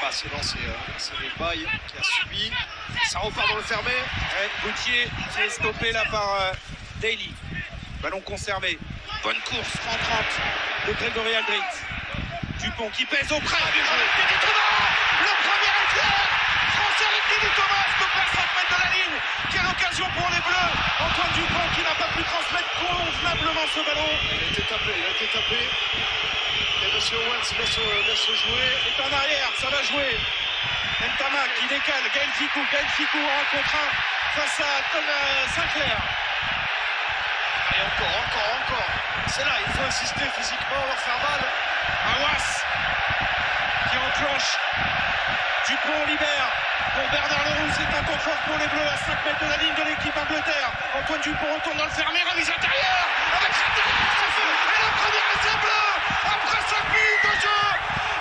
Ah, c'est lancé, c'est le bail qui a subi. Ça repart dans le fermé. Ouais, Gauthier fait stopper là par Daly. Ballon conservé. Bonne course, 30-30 de Grégory Aldrit. Dupont qui pèse au près. Bien joué. Teddy Thomas, le premier essai français avec Teddy Thomas, stoppé à 5 mètres de la ligne. Quelle occasion pour les Bleus. Antoine Dupont qui n'a pas pu transmettre convenablement ce ballon. Il a été tapé. Et monsieur Owens laisse jouer. Il est en arrière, ça va jouer. Ntamak qui décale, Gaël Fickou en contre 1 face à Tom Sinclair. Et encore. C'est là, il faut insister physiquement, leur faire mal. Awas qui enclenche. Dupont libère pour Bernard Leroux. C'est un temps fort pour les Bleus à 5 mètres de la ligne de l'équipe Angleterre. Antoine Dupont retourne dans le fermé, remise intérieure avec Sinclair. Et le premier essai bleu après 5 minutes de jeu.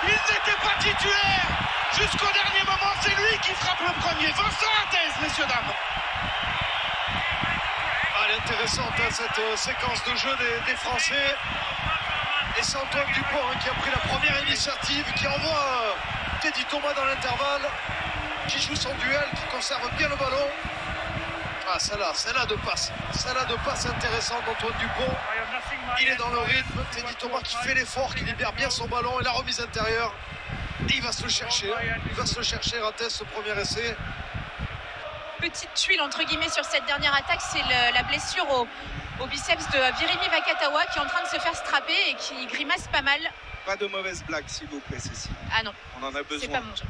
Ils n'étaient pas titulaires jusqu'au dernier moment. C'est lui qui frappe le premier. Vincent Arthez, messieurs, dames. Elle est intéressante cette séquence de jeu des Français. Et c'est Antoine Dupont qui a pris la première initiative, qui envoie Teddy Thomas dans l'intervalle, qui joue son duel, qui conserve bien le ballon. Ah, celle-là de passe intéressante d'Antoine Dupont. Il est dans le rythme. Teddy Thomas qui fait l'effort, qui libère bien son ballon et la remise intérieure. Il va se le chercher. Rater ce premier essai. Petite tuile entre guillemets sur cette dernière attaque, c'est la blessure au biceps de Virimi Vakatawa qui est en train de se faire strapper et qui grimace pas mal. Pas de mauvaise blague, s'il vous plaît, Cécile. Ah non, on en a besoin. C'est pas mon genre.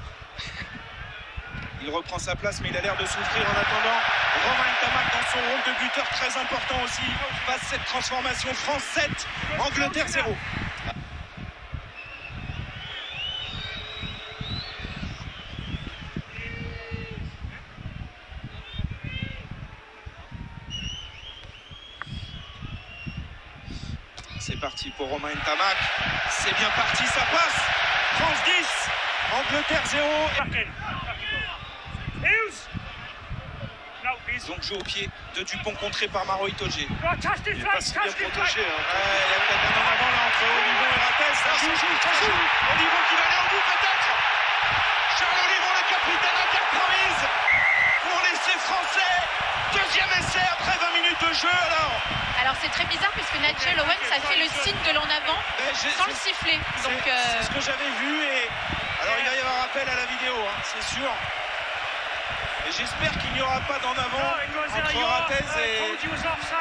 Il reprend sa place, mais il a l'air de souffrir en attendant. Romain Ntamak dans son rôle de buteur très important aussi. Passe cette transformation. France 7, Angleterre 0. C'est parti pour Romain Ntamak. C'est bien parti, ça passe. France 10, Angleterre 0. Donc jeu au pied de Dupont contré par Maro Itoje. Il n'est pas si bien protégé. Il y a peut-être un en avant là entre Olivon et Rattez. Ça joue. Olivon qui va aller au bout peut-être. Charles Olivon, le capitaine interpromise pour l'essai français. Deuxième essai après 20 minutes de jeu Alors c'est très bizarre puisque Nigel Owens a fait le signe de l'en avant sans le siffler. C'est ce que j'avais vu et alors il va y avoir appel à la vidéo, c'est sûr. Et j'espère qu'il n'y aura pas d'en avant entre Rattez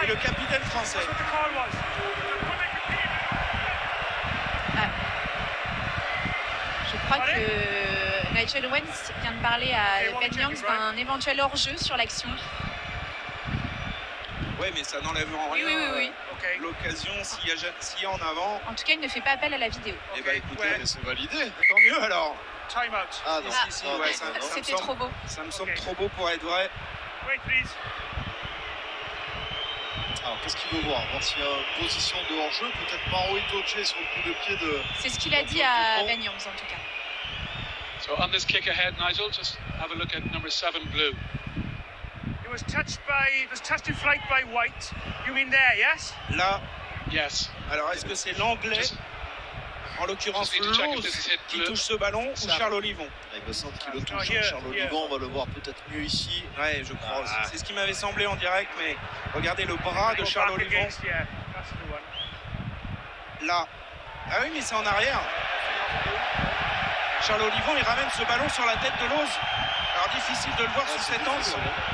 et le capitaine français. Je crois que Nigel Owens vient de parler à Ben Youngs d'un éventuel hors-jeu sur l'action. Oui, mais ça n'enlève en rien Oui. l'occasion s'il y a en avant. En tout cas, il ne fait pas appel à la vidéo. Eh bien, écoutez, c'est validé. Tant mieux alors. Time out. Ah non, c'était trop beau. Ça me semble trop beau pour être vrai. Alors, qu'est-ce qu'il veut voir s'il y a une position de hors-jeu, peut-être Maro Itoje sur le coup de pied de... C'est ce qu'il a dit à Ben Youngs en tout cas. So on this kick ahead, Nigel, just have a look at number 7, Blue. It was touched in flight by White. You mean there, yes? Là, yes. Alors, est-ce que c'est l'anglais, en l'occurrence Lose, qui touche ce ballon ou Charles Olivon? Il me semble qu'il le touche. Charles Olivon, on va le voir peut-être mieux ici. Ouais, je crois. C'est ce qui m'avait semblé en direct, mais regardez le bras de Charles Olivon. Là. Ah oui, mais c'est en arrière. Charles Olivon, il ramène ce ballon sur la tête de Lose. Alors difficile de le voir sous cet angle.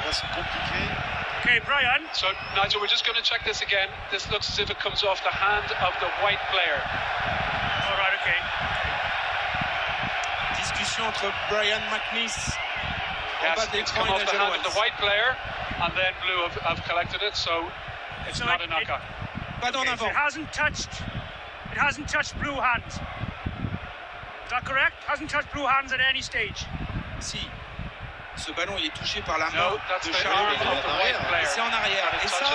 Là, c'est compliqué. Okay, Brian. So, Nigel, we're just going to check this again. This looks as if it comes off the hand of the white player. All right, okay. Discussion entre Brian McNeice. Yes, it's come off the hand of the white player, and then Blue have collected it, so it's not a knockout. Pas d'en avant. It hasn't touched blue hands. Is that correct? Hasn't touched blue hands at any stage. Si. Ce ballon il est touché par la main that's de the Charles arm Olivon. of the white player. C'est en arrière. Et ça,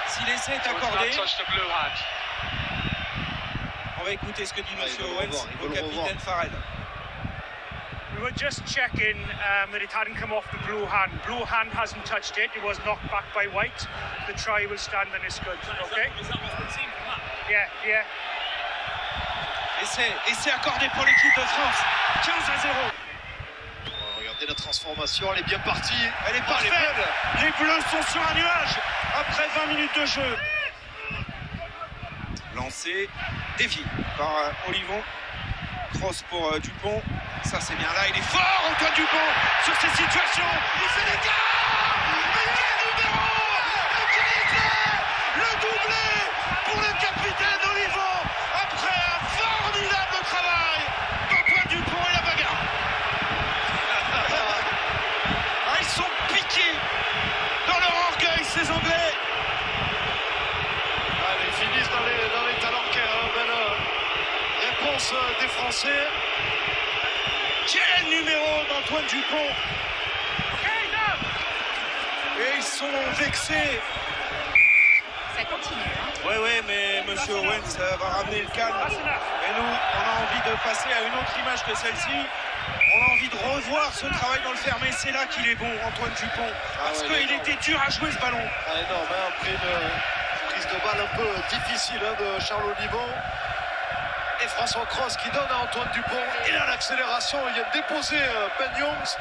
si l'essai est accordé, on va écouter ce que dit M. Owens au capitaine Farrell. We were just checking that it hadn't come off the blue hand. Blue hand hasn't touched it. It was knocked back by White. The try will stand and it's good. Okay? Yeah. Et Essai accordé pour l'équipe de France. 15-0. Regardez la transformation, elle est bien partie. Elle est parfaite. Les Bleus sont sur un nuage après 20 minutes de jeu. Lancé, dévié par Olivon. Cross pour Dupont. Ça c'est bien là, il est fort Antoine Dupont sur ces situations. Il fait l'écart. Mais quel numéro! Mais quel éclair! Le doublé pour le capitaine Olivon après un formidable travail d'Antoine Dupont et la bagarre. Ils sont piqués dans leur orgueil ces Anglais. Ils finissent dans les talencaires. Belle réponse des Français. Quel numéro d'Antoine Dupont! Et ils sont vexés. Ça continue. Ouais, mais Monsieur Owens va ramener le calme. Et nous, on a envie de passer à une autre image que celle-ci. On a envie de revoir ce travail dans le fermé. C'est là qu'il est bon, Antoine Dupont. Parce qu'il était dur à jouer ce ballon. Énorme, après une prise de balle un peu difficile de Charles Olivon. Et François Cross qui donne à Antoine Dupont. Et là, l'accélération, il vient de déposer Ben Youngs.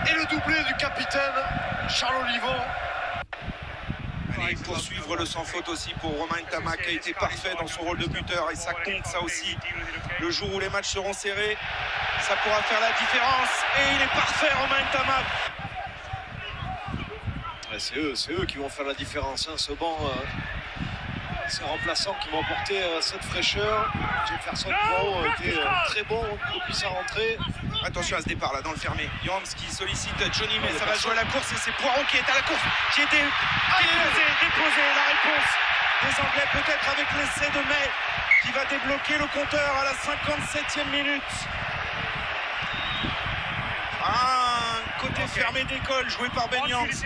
Et le doublé du capitaine Charles Olivon. Allez, poursuivre le sans faute aussi pour Romain Ntama qui a été parfait dans son rôle de buteur. Et ça compte, ça aussi. Le jour où les matchs seront serrés, ça pourra faire la différence. Et il est parfait, Romain Ntama. C'est eux qui vont faire la différence. Ce banc, ces remplaçants qui vont apporter cette fraîcheur. Jefferson Poirot était très bon depuis sa rentrée. Attention à ce départ là dans le fermé. Youngs qui sollicite Johnny, mais ça va jouer à la course et c'est Poirot qui est à la course, qui est déposé. La réponse des Anglais peut-être avec l'essai de May qui va débloquer le compteur à la 57e minute. Un côté fermé d'école joué par Ben Youngs.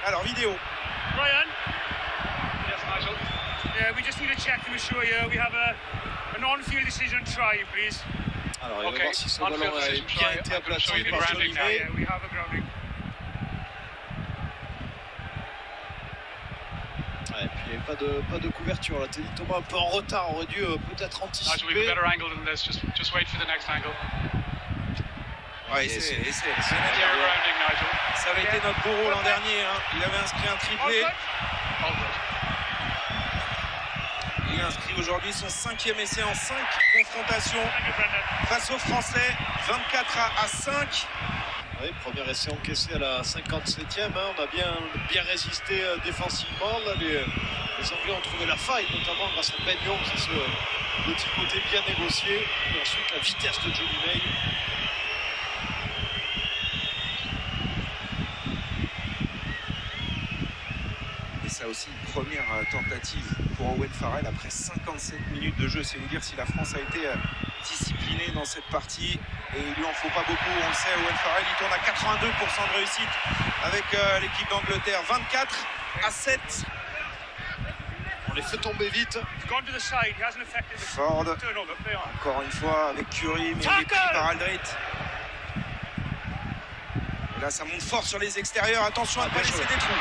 Alors vidéo. Ryan? Yes, Nigel. Yeah, we just need to check to assure you we have an on-field decision try, please. Alors, on va voir si ce ballon a bien été aplati par Johnny May. Yeah, we have a grounding. Et puis il n'y avait pas de couverture là. Teddy Thomas un peu en retard, aurait dû peut-être Nigel, we've a anticiper. better angle than this. Just wait for the next angle. Ouais, Essai. essai. Clear grounding, Nigel. Ça avait été notre bourreau l'an dernier. Il avait inscrit un triplé. All All good. Il inscrit aujourd'hui son 5e essai en 5 confrontations Thank you, Brendan. face aux Français. 24-5. Oui, premier essai encaissé à la 57e. On a bien résisté défensivement. Là, les Anglais ont trouvé la faille, notamment grâce à Ben Youngs qui ce petit côté bien négocié. Et ensuite la vitesse de Johnny May. Ça aussi, première tentative pour Owen Farrell après 57 minutes de jeu. C'est vous dire si la France a été disciplinée dans cette partie. Et il lui en faut pas beaucoup, on le sait. Owen Farrell, il tourne à 82% de réussite avec l'équipe d'Angleterre. 24-7. On les fait tomber vite. He's gone to the side. He hasn't affected the Ford, turnover. Play on. encore une fois avec Curie, mais il est pris par Aldrit. Et là, ça monte fort sur les extérieurs. Attention à ne pas laisser des trous.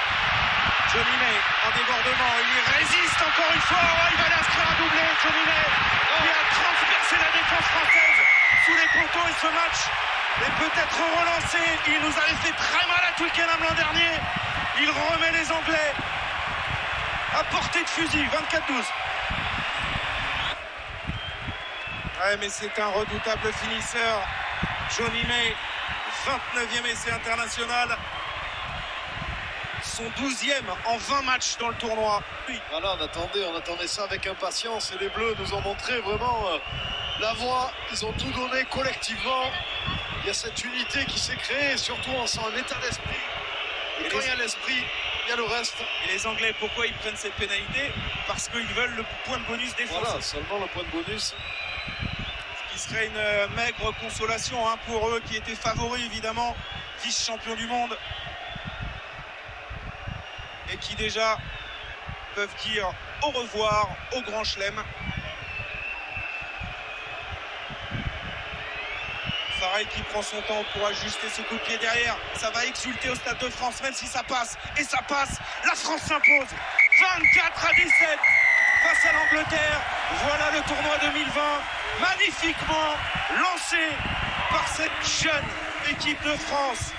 Johnny May en débordement, il résiste encore une fois, il va aller inscrire un doublé, Johnny May, il a transpercé la défense française sous les poteaux et ce match est peut-être relancé. Il nous avait fait très mal à Twickenham l'an dernier, il remet les Anglais à portée de fusil, 24-12. Ouais, mais c'est un redoutable finisseur, Johnny May, 29e essai international. Son 12e en 20 matchs dans le tournoi. Voilà, on attendait ça avec impatience et les Bleus nous ont montré vraiment la voie. Ils ont tout donné collectivement. Il y a cette unité qui s'est créée et surtout on sent un état d'esprit. Et quand il y a l'esprit, il y a le reste. Et les Anglais, pourquoi ils prennent cette pénalité? Parce qu'ils veulent le point de bonus défensif. Voilà, seulement le point de bonus. Ce qui serait une maigre consolation pour eux qui étaient favoris évidemment, vice-champions du monde. Et qui déjà peuvent dire au revoir au Grand Chelem. Farrell qui prend son temps pour ajuster ce coup de pied derrière. Ça va exulter au Stade de France, même si ça passe. Et ça passe. La France s'impose. 24-17. face à l'Angleterre. Voilà le tournoi 2020, magnifiquement lancé par cette jeune équipe de France.